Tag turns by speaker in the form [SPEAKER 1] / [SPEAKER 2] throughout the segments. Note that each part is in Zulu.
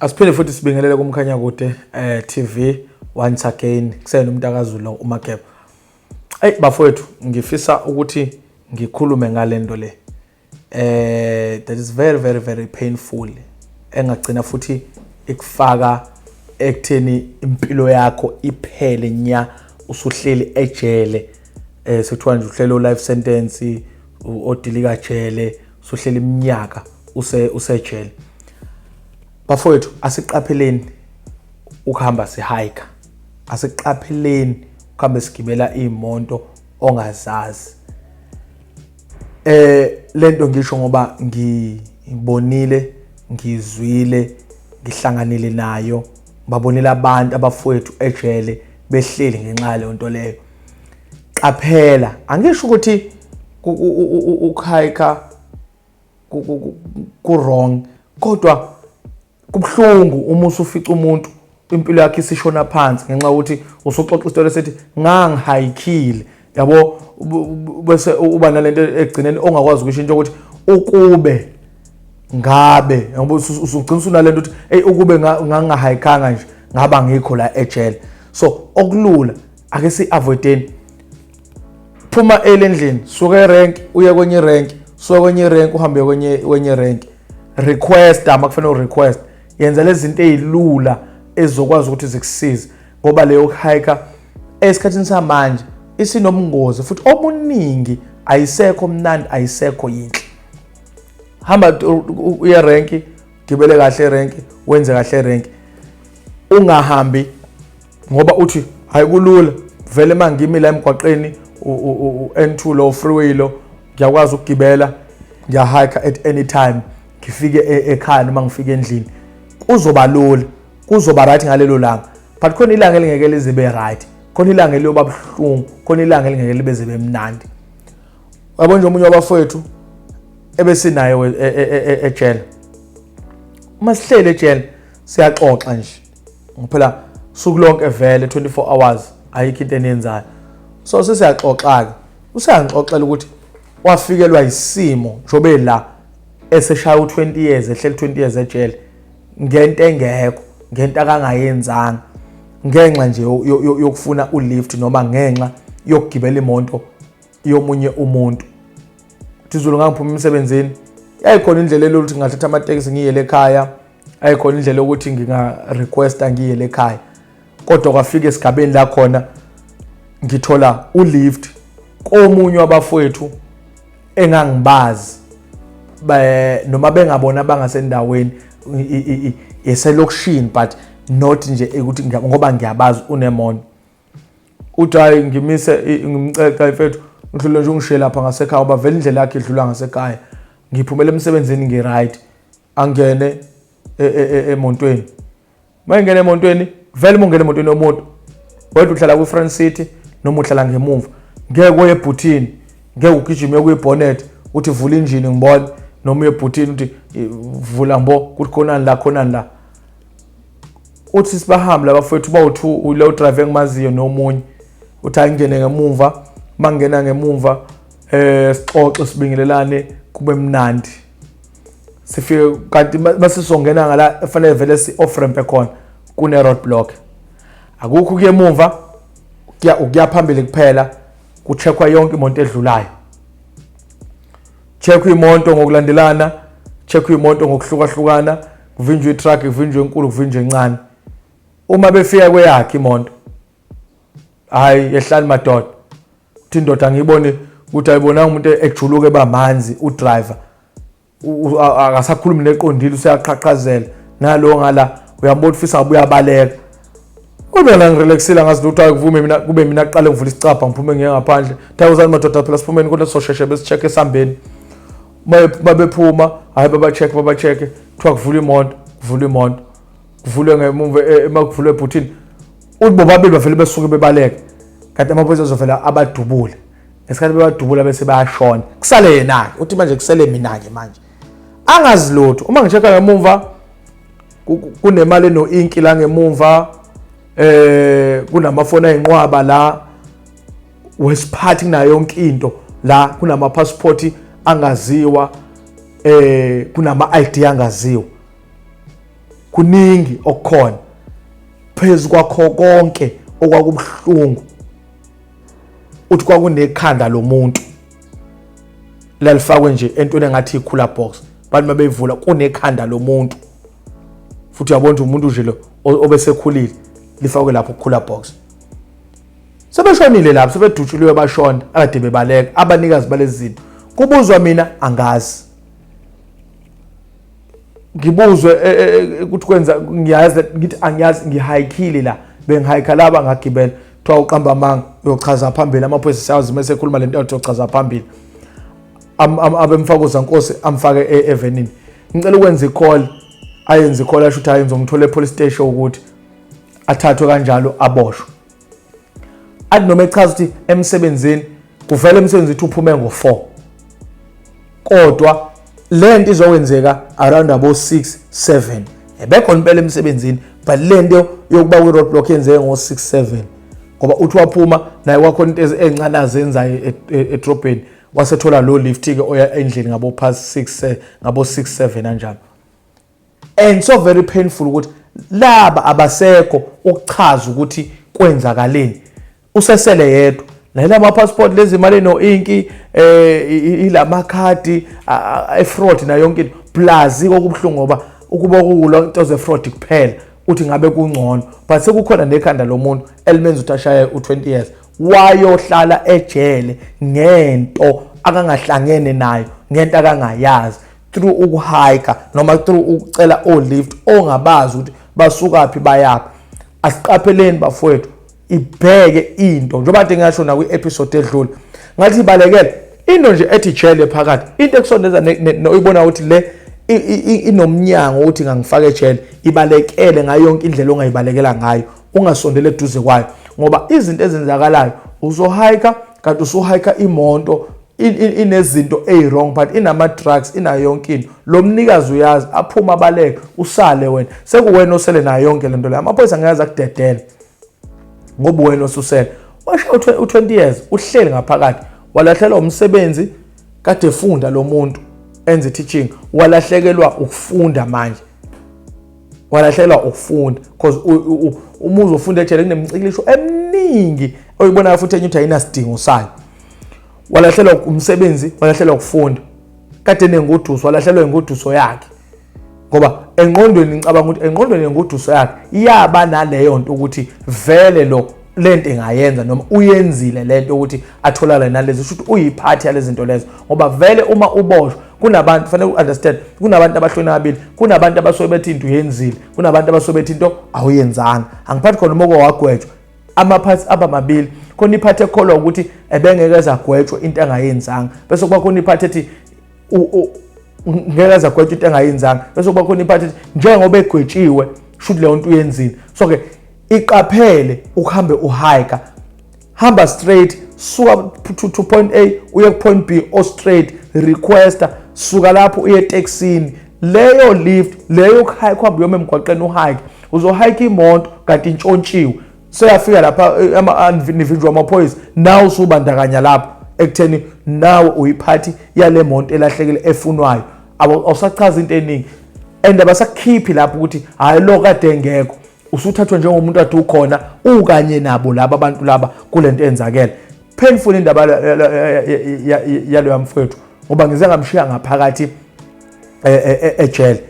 [SPEAKER 1] Asiphinde futhi sibingelele kumkhanya kude TV once again kusena uMntakazi lo uMageba. Bafowethu ngifisa ukuthi ngikhulume ngalento le. That is very painful. Engagcina futhi ikufaka ekutheni impilo yakho iphele nya usuhleli ejele. Sekuthiwa nje uhlelo life sentence odilika jele usuhleli iminyaka usejele. Bafowethu asiqapheleni ukuhamba sihike. Asiqapheleni ukuhamba sigibela imonto ongazazi. Lento ngisho ngoba ngibonile, ngizwile, ngihlanganile nayo, babonile abantu abafowethu ejele behleli ngenxa lento leyo. Qaphela, angisho ukuthi ukuhika ku wrong, kodwa kubhlungu uma usufica umuntu impilo yakhe isishona phansi ngenxa ukuthi usuxoxa isitory sethi ngangihayikile, yabo, bese uba nalento egcineni ongakwazi ukushintsha ukuthi ukube ngabe, yabo, usugcina unalento ukuthi ukube ngangihayikanga nje ngaba ngikho la ejele. So okulula ake si avoideni. Phuma elendlini, suka erank uye kwenye rank, suka kwenye rank uhambe kwenye rank. Request amakufanele request. Yenza lezi zinto ezilula ezokwazi ukuthi zikusize ngoba leyo hike esikhathini samanje isinomngozi futhi omuningi, ayisekho mnandi, ayisekho yinhle. Hamba uye rank, gibele kahle rank, wenze kahle rank. Ungahambi ngoba uthi hayi kulula, vele mangimi la emgwaqeni N2 lo freeway lo ngiyakwazi ukugibela, ngiyahike at any time, ngifike ekhaya noma ngifike endlini. Kuzoba lula, kuzoba right ngalelo langa, but khona ilanga elingeke lizibe right, khona ilanga eliyoba buhlungu, khona ilanga elingeke libe zibe mnandi. Yabo nje omunye wabafowethu ebesinayo ejele. Uma sihlele ejele siyaxoxa nje. Ngophela suku lonke vele 24 hours ayikho into eniyenzayo. So sesiyaxoxa ke. Usayangixoxela ukuthi wafikelwa isimo njobe la eseshaya u20 years, ehleli 20 years ejele. Ngento engekho, ngento akangayenzanga, ngenxa nje yokufuna ulift noma ngenxa yokugibela imonto yomunye umuntu. Thizulu ngangiphuma emsebenzini, yayikhona indlela elokuthi ngathatha amateksi ngiyele ekhaya, ayikhona indlela ukuthi nginga requesta ngiyele ekhaya. Kodwa kwafika esigabeni la khona ngithola ulift komunye wabafowethu engangibazi, noma bengabona bangasendaweni yeselokishini, but not nje ukuthi ngoba ngiyabazi unemono. Uthi hayi ngimise ngimceca mfethu ngidlule nje ungishiye lapha ngasekhaya ngoba vele indlela yakhe idlula ngasekhaya. Ngiphumela emsebenzini ngi-right, angene emontweni. Mayengena emontweni, vele mongena emontweni yomuntu, wedwa uhlala ku-front seat noma uhlala ngemuva, ngeke uye ebhuthini, ngeke ugijime kwi-bonnet uthi vula injini ngibone, noma uye ebhuthini uthi vula mbo kuthi khonani la. Uthi sibahamba labafowethu bawu2 ulo drive engimaziyo nomunye, uthi angene ngemuva, mangena ngemuva sixoxe sibingelelane kube mnandi. Sifike kanti masizongena ngala efanele vele si off ramp ekhona kune roadblock. Akukho kuye emuva, ukuya phambili kuphela, kucheckwa yonke imoto edlulayo. Check imoto ngokulandelana, check imoto ngokuhlukahlukana, kuvinjwe itruck, kuvinjwe enkulu, kuvinjwe encane. Uma befika kweyakhe imoto, hayi yehlani madoda. Uthi indoda ngiyibone ukuthi ayibona umuntu ejuluke bamanzi udriver. Akasakhulumi neqondile, useyaqhaqhazela nalo ngala uyambona ufisa ngabe uyabaleka. Kodwa la ngirelaxile ngazi ukuthi akuvume mina kube mina aqale ngivula isicapha ngiphume ngiye ngaphandle. Thawuzani madoda phela siphumeni kodwa sosheshe besicheck esambeni. Babephuma, hayi baba-check, kuthiwa kuvula imoto, kuvulwe ngemuva emakuvulwe ebhuthini. Uthi bobabili bavele besuke bebaleka, kanti amaphoyisa azovela abadubule. Ngesikhathi bebadubula bese bayashona, kusale yena-ke, uthi manje kusele mina-ke manje. Angazi lutho, uma ngichecka ngemuva kunemali eno-inki la ngemuva, kunamafoni ayinqwaba la, wesiphathi kunayo yonke into la, kunama-passport angaziwa, kunama-ID angaziwa. kuningi okukhona phezu kwakho konke okwakubuhlungu uthi kwakunekhanda lomuntu lalifakwe nje entweni engathi ikhula box bantu mabeyivula kunekhanda lomuntu futhi uyabona umuntu nje lo obesekhulile lifakwe lapho kukhula box sebeshonile lapho sebedutshuliwe bashona akade bebaleka abanikazi balezi zinto kubuzwa mina angazi ngibuzwe ukuthi kwenza ngiyazi ngithi angiyazi ngihayikile la bengihayika laba ngagibela kuthiwa uqamba amanga uyochaza phambili amaphoyisa sayazi mase ekhuluma lento uyochaza phambili abemfakoza Nkosi amfake evenini ngicela ukwenza icall ayenze icall asho ukuthi ayenze ngithole police station ukuthi athathwe kanjalo aboshwe athi noma echaza ukuthi emsebenzini kuvela emsebenzini ukuthi uphume ngo4 kodwa lento izokwenzeka around abo 6-7 ebekhona impela emsebenzini but lento yokuba kwi roadblock yenzeke ngo6-7 ngoba uthi waphuma naye wakhona into ezincane azenzayo edrobheni wasethola lo lift ke oya endlini ngabo past 6 ngabo 6-7 kanjalo and so very painful ukuthi laba abasekho ukuchaza ukuthi kwenzakaleni usesele yedwa la ma passport lezi imali no inki ilama khadi efraud na yonke into plus kokubuhlungu ngoba ukuba kulo into ze fraud kuphela uthi ngabe kungcono but sekukhona nekhanda lomuntu elimenza ukuthi ashaye u20 years wayohlala ejele ngento akangahlangene nayo ngento akangayazi through ukuhike noma through ukucela olift ongabazi ukuthi basukaphi bayaphi asiqapheleni bafowethu ibheke into njengoba nje ngisho na kwi episode edlule ngathi ibalekele into nje ethi jele phakathi into ekusondeza noyibona ukuthi le inomnyango ukuthi ngangifake ejele ibalekele ngayo yonke indlela ongayibalekela ngayo ungasondele eduze kwayo ngoba izinto ezenzakalayo uzohayika kanti usuhayika imonto inezinto wrong but inama drugs ina yonke into lo mnikazi uyazi aphuma abaleke usale wena sekuwena osele nayo yonke lento le amaphoyisa ngayaza kudedela ngoba wena osusele washa u20 years uhleli ngaphakathi walahlela umsebenzi kade efunda lo muntu enze teaching walahlekelwa ukufunda manje walahlekelwa ukufunda because umuzo ufunda ejele kunemicikilisho eminingi oyibona futhi enye uthi ayinasidingo sayo walahlekelwa umsebenzi walahlekelwa ukufunda kade nengoduso walahlelwa ingoduso yakhe ngoba engqondweni ngicabanga ukuthi engqondweni yengoduso yakhe iyaba naleyo nto ukuthi vele lo lento engayenza noma uyenzile lento ukuthi atholana nalezi futhi uyiphathi yalezi zinto lezo ngoba vele uma uboshwa kunabantu fanele uunderstand kunabantu abahlonabili kunabantu abasobe bethi into uyenzile kunabantu abasobe bethi into awuyenzanga angiphathi khona uma kwagwetshwa amaphathi abamabili khona iphathi ekholwa ukuthi ebengeke ezagwetshwa into engayenzanga bese kuba khona iphathi ethi ngeke ezagwetshwa into engayenzanga bese kuba khona iphathi ethi njengoba egwetshiwe should le nto uyenzile so ke iqaphele ukuhambe uhike hamba straight suka to point A uye ku point B o straight requester suka lapho uye taxini leyo lift leyo hike kwabo yoma emgwaqeni uhike uzohike imoto kanti intshontshiwe seyafika lapha ama-individual amaphoyisa nawe usubandakanya lapho ekutheni nawe uyiphathi yale monto elahlekile efunwayo awusachaza into eningi and abasakhiphi lapho ukuthi hayi lo kade ngekho usuthathwa njengomuntu athi ukhona ukanye nabo laba abantu laba kulento enzakela painful indaba yalo yamfowethu ngoba ngize ngamshiya ngaphakathi ejele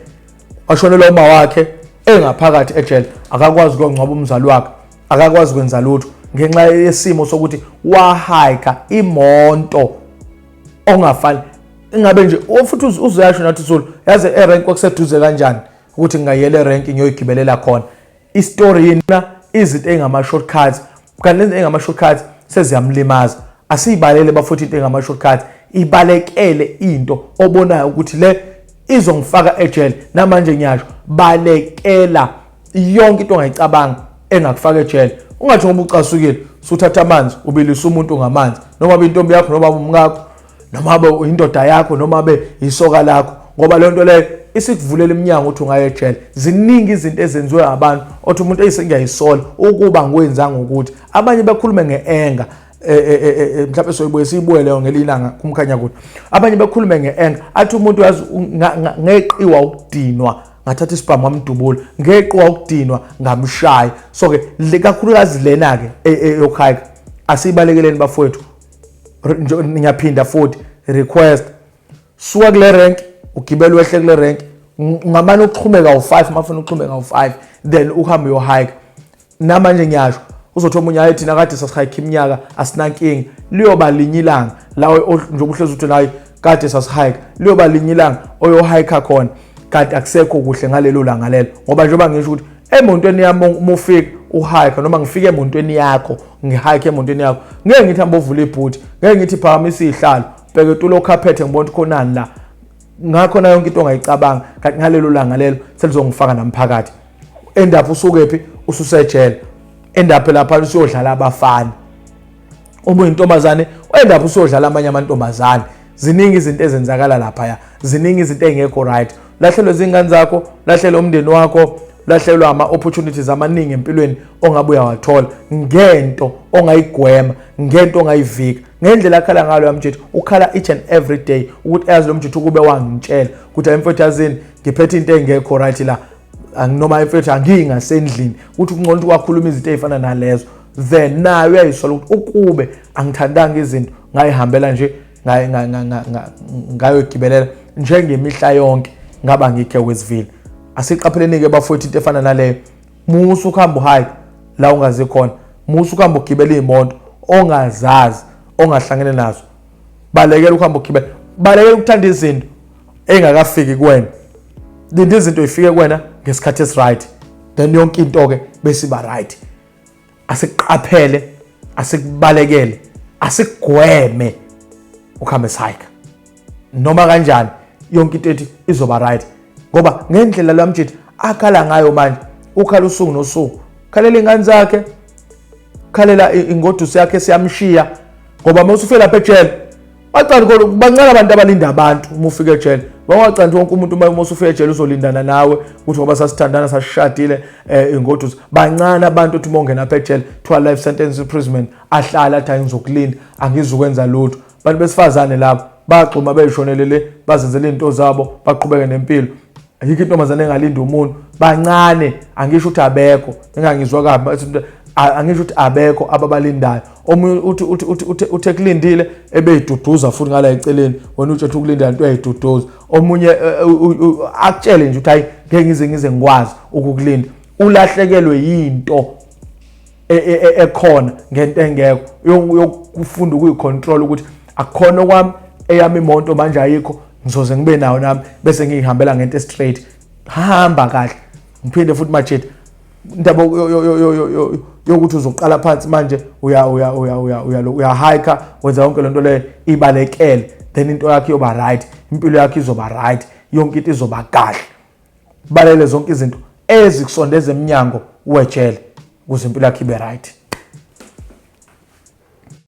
[SPEAKER 1] ashonela uma wakhe engaphakathi ejele akakwazi ukungcwaba umzali wakhe akakwazi kwenza lutho ngenxa yesimo sokuthi wahayika imonto ongafani ingabe nje futhi uzayasho nathi Zulu yaze erank kwakuseduze kanjani ukuthi ngayele rank ngiyoyigibelela khona istory yena izinto engama shortcuts kanti lento engama shortcuts seziyamlimaza asiyibalele bafuthi into engama shortcuts ibalekele into obonayo ukuthi le izongifaka ejele namanje ngiyasho balekela yonke into ongayicabanga engakufaka ejele ungathi ngoba ucasukile suthatha amanzi ubilisa umuntu ngamanzi noma intombi yakho noma umngakho noma babe indoda yakho noma babe isoka lakho ngoba le nto le isikuvulela iminyango uthi ungaye ejele ziningi izinto ezenziwe abantu othi umuntu eyisengiyayisola ukuba ngwenzanga ukuthi abanye bekhulume ngeenga mhlawumbe soyibuye siyibuye leyo ngelilanga kumkhanya kuthi abanye bekhulume ngeenga athi umuntu yazi ngeqiwa ukudinwa ngathatha isibhamu ngamdubula ngeqwa ukudinwa ngamshaya. So ke kakhulukazi lena ke yokuhike asiyibalekeleni bafowethu. Ngiyaphinda futhi request suka kule rank ugibela wehle kule rank ngamane ukuxhumeka u5 mafuna ukuxhumeka u5 then uhambe yo hike. Namanje ngiyasho uzothi omunye ayi thina kade sasihike iminyaka asinankinga liyoba linye ilanga lawe njengoba uhlezi uthi nayi kade sasihike liyoba linye ilanga oyo hike khona kade akusekho kuhle ngalelo langa lelo ngoba njengoba ngisho ukuthi emontweni yami umufika uhike noma ngifike emontweni yakho ngihike emontweni yakho ngeke ngithi hamba uvula ibhuti ngeke ngithi phakamisa izihlalo bheke tulo carpet ngibona khonani la ngakho na yonke into ongayicabanga kanti ngalelo langa lelo selizongifaka namphakathi end up usukephi ususejele end up lapha usiyodlala abafana uma uyintombazane end up usiyodlala amanye amantombazane. Ziningi izinto ezenzakala lapha ziningi izinto engekho right. Lahlelwe izingane zakho, lahlelwe umndeni wakho, lahlelwe ama opportunities amaningi empilweni ongabuya wathola ngento ongayigwema ngento ongayivika ngendlela akhala ngalo yamjithu ukhala each and every day ukuthi yazi lo mjithu kube wangitshela ukuthi emfethu yazini ngiphethe into engekho right la noma emfethu angingasendlini ukuthi kungcono ukuthi kwakhuluma izinto ezifana nalezo then nayo uyayisola ukuthi ukube angithandanga izinto ngayihambela nje ngayogibelela njengemihla yonke ngaba ngikhe wesivile. Asiqapheleni ke bafowethu into efana naleyo. Musu ukuhamba uhike la ungazi khona. Musu ukuhamba ugibela imoto ongazazi ongahlangene nazo. Balekela ukuhamba ugibela. Balekela ukuthanda izinto engakafiki kuwena. Linda izinto ifike kuwena ngesikhathi esiright. Then yonke into ke bese iba right. Asiqaphele, asikubalekele, asigweme ukuhamba esihike. Noma kanjani yonke into ethi izoba right. Ngoba ngendlela lamjithu akhala ngayo manje ukhala usuku nosuku khalela ingane zakhe khalela ingoduso yakhe siyamshiya ngoba mawusufika lapha ejele bacala bancane abantu abalinda abantu uma ufika ejele bawacanda wonke umuntu uma usufika ejele uzolindana nawe ukuthi ngoba sasithandana sashadile ingoduso bancane abantu uthi mongena lapha ejele to life sentence imprisonment ahlala athi angizokulinda angizukwenza lutho. Bantu besifazane lapho baxuma beyishonelele bazenzele into zabo baqhubeke nempilo. Ayikho intombazane engalinda umuntu bancane angisho ukuthi abekho engangizwa kabi angisho ukuthi abekho ababalindayo omunye uthi ekulindile ebeyiduduza futhi ngala eceleni wena uthi ukulinda into eyiduduza omunye akutshele nje ukuthi hayi ngeke ngize ngikwazi ukukulinda ulahlekelwe yinto ekhona ngento engekho yokufunda ukuyicontrol ukuthi akukhona kwami eyami imoto manje ayikho ngizoze ngibe nawo nami bese ngihambela ngento straight hamba kahle ngiphinde futhi majethi indaba yokuthi uzoqala phansi manje uya hike wenza yonke lento le ibalekele then into yakhe yoba right impilo yakhe izoba right yonke into izoba kahle. Balele zonke izinto ezikusondeza eminyango wejele ukuze impilo yakhe ibe right.